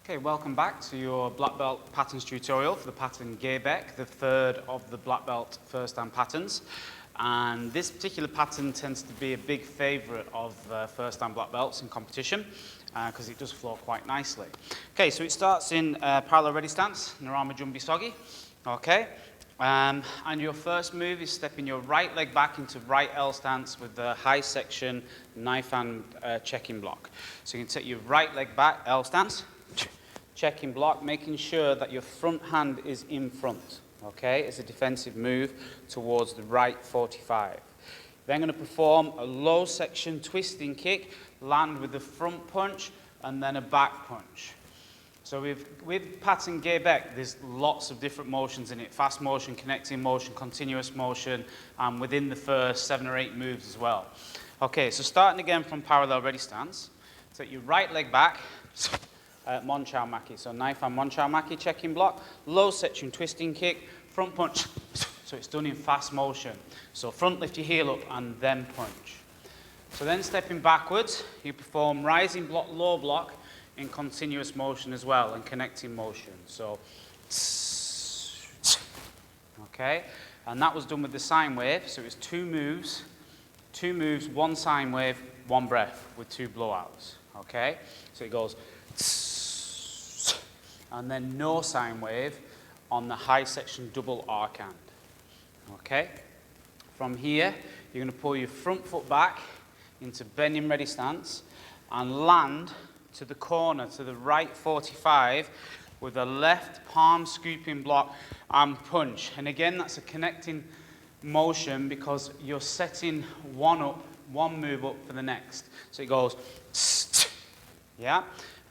Okay, welcome back to your black belt patterns tutorial for the pattern Baek, the third of the black belt first hand patterns. And this particular pattern tends to be a big favourite of first hand black belts in competition because it does flow quite nicely. Okay, so it starts in parallel ready stance, Narama Jumbi Sogi. Okay, and your first move is stepping your right leg back into right L stance with the high section knife hand checking block. So you can take your right leg back, L stance, checking block, making sure that your front hand is in front, okay? It's a defensive move towards the right 45. Then going to perform a low section twisting kick, land with the front punch, and then a back punch. So with pattern Baek, there's lots of different motions in it. Fast motion, connecting motion, continuous motion, and within the first 7 or 8 moves as well. Okay, so starting again from parallel ready stance. Take your right leg back, Monchao Maki, so knife and Monchao Maki checking block, low section twisting kick, front punch, so it's done in fast motion. So front lift your heel up and then punch. So then stepping backwards, you perform rising block, low block in continuous motion as well and connecting motion. So, okay, and that was done with the sine wave, so it was 2 moves, 1 sine wave, 1 breath with 2 blowouts, okay? So it goes and then no sine wave on the high section double arc hand. Okay? From here, you're going to pull your front foot back into bending ready stance and land to the corner, to the right 45 with a left palm scooping block and punch. And again, that's a connecting motion because you're setting one move up for the next. So it goes, yeah?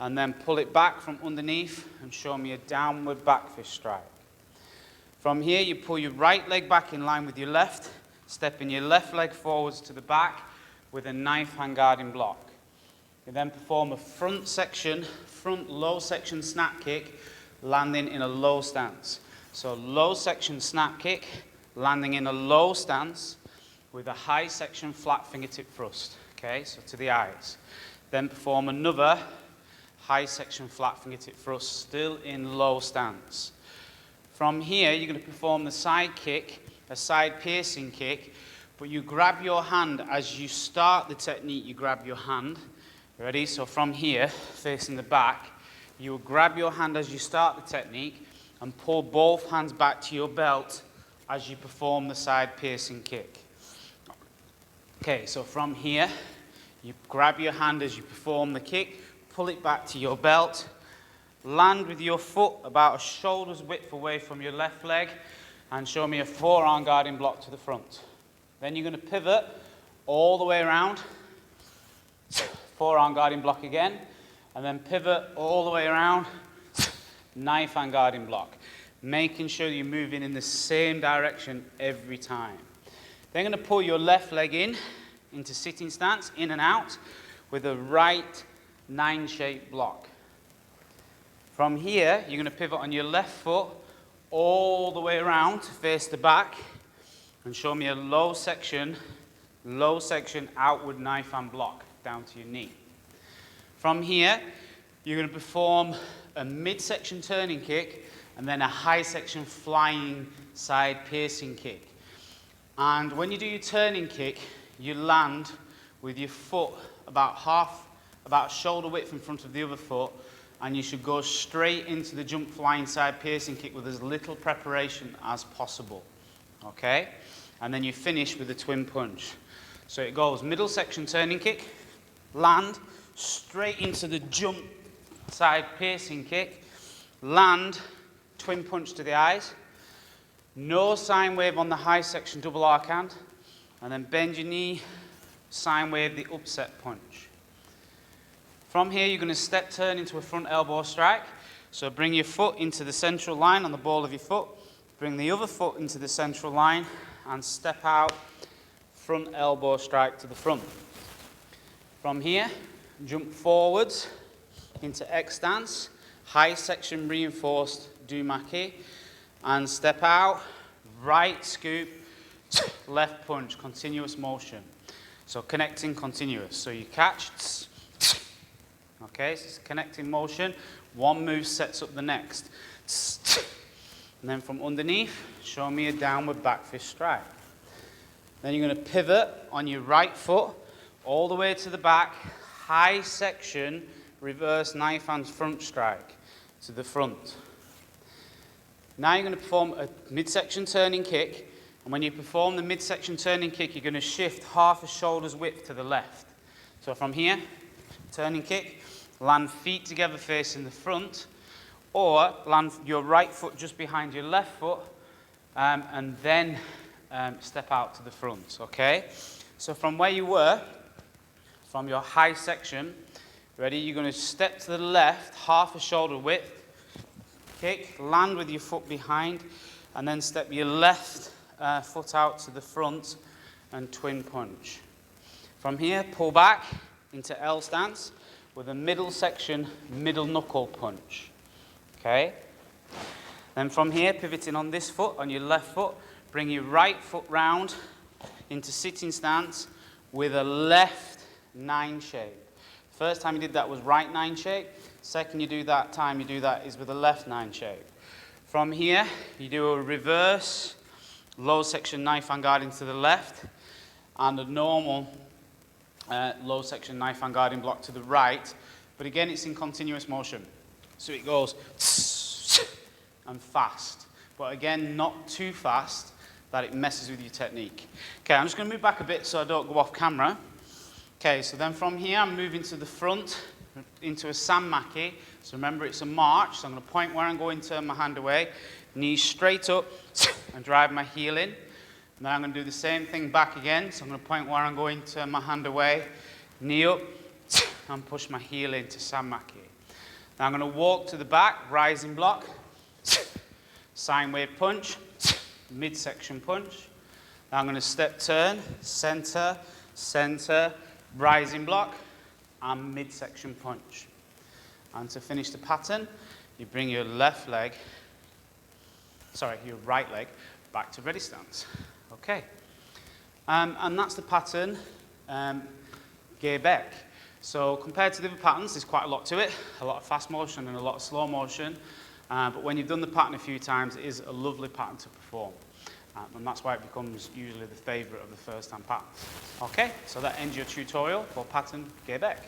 And then pull it back from underneath and show me a downward back fist strike. From here, you pull your right leg back in line with your left, stepping your left leg forwards to the back with a knife hand guarding block. You then perform a front low section snap kick, landing in a low stance. So low section snap kick, landing in a low stance with a high section flat fingertip thrust. Okay, so to the eyes. Then perform another high section flat fingertip thrust, still in low stance. From here, you're going to perform the side kick, a side piercing kick, but you grab your hand as you start the technique, you grab your hand. Ready? So from here, facing the back, you will grab your hand as you start the technique and pull both hands back to your belt as you perform the side piercing kick. Okay, so from here, you grab your hand as you perform the kick, pull it back to your belt, land with your foot about a shoulder's width away from your left leg, and show me a forearm guarding block to the front. Then you're going to pivot all the way around, forearm guarding block again, and then pivot all the way around, knife hand guarding block, making sure you're moving in the same direction every time. Then you're going to pull your left leg into sitting stance, in and out, with a right 9-shaped block. From here, you're going to pivot on your left foot all the way around to face the back and show me a low section outward knife hand block down to your knee. From here, you're going to perform a midsection turning kick and then a high section flying side piercing kick. And when you do your turning kick, you land with your foot about shoulder width in front of the other foot, and you should go straight into the jump flying side piercing kick with as little preparation as possible. Okay? And then you finish with a twin punch. So it goes middle section turning kick, land, straight into the jump side piercing kick, land, twin punch to the eyes, no sine wave on the high section double arc hand, and then bend your knee, sine wave the upset punch. From here, you're going to step turn into a front elbow strike. So bring your foot into the central line on the ball of your foot, bring the other foot into the central line, and step out, front elbow strike to the front. From here, jump forwards into X stance, high section reinforced Dumaki, and step out, right scoop, left punch, continuous motion. So connecting continuous. So you catch, Okay, so it's a connecting motion. One move sets up the next. And then from underneath, show me a downward back fist strike. Then you're going to pivot on your right foot all the way to the back, high section, reverse knife hand front strike to the front. Now you're going to perform a midsection turning kick, and when you perform the midsection turning kick, you're going to shift half a shoulder's width to the left. So from here, turning kick, land feet together facing the front, or land your right foot just behind your left foot, and then step out to the front, okay? So from where you were, from your high section, ready, you're going to step to the left, half a shoulder width, kick, land with your foot behind, and then step your left foot out to the front and twin punch. From here, pull back into L stance with a middle section, middle knuckle punch, okay? Then from here, pivoting on this foot, on your left foot, bring your right foot round into sitting stance with a left 9 shape. First time you did that was right 9 shape. Second you do that is with a left 9 shape. From here, you do a reverse low section knife hand guarding to the left and a normal low section knife hand guarding block to the right. But again, it's in continuous motion. So it goes and fast. But again, not too fast that it messes with your technique. Okay, I'm just going to move back a bit so I don't go off camera. Okay, so then from here, I'm moving to the front into a sanmaki. So remember, it's a march. So I'm going to point where I'm going, turn my hand away, knees straight up, and drive my heel in. And then I'm going to do the same thing back again. So I'm going to point where I'm going, turn my hand away, knee up, and push my heel into sanmaki. Now I'm going to walk to the back, rising block, sine wave punch, midsection punch. Now I'm going to step turn, center, center, rising block, and midsection punch. And to finish the pattern, you bring your your right leg back to ready stance. Okay. And that's the pattern, Baek. So compared to the other patterns, there's quite a lot to it, a lot of fast motion and a lot of slow motion. But when you've done the pattern a few times, it is a lovely pattern to perform. And that's why it becomes usually the favourite of the first-time patterns. Okay, so that ends your tutorial for pattern Baek.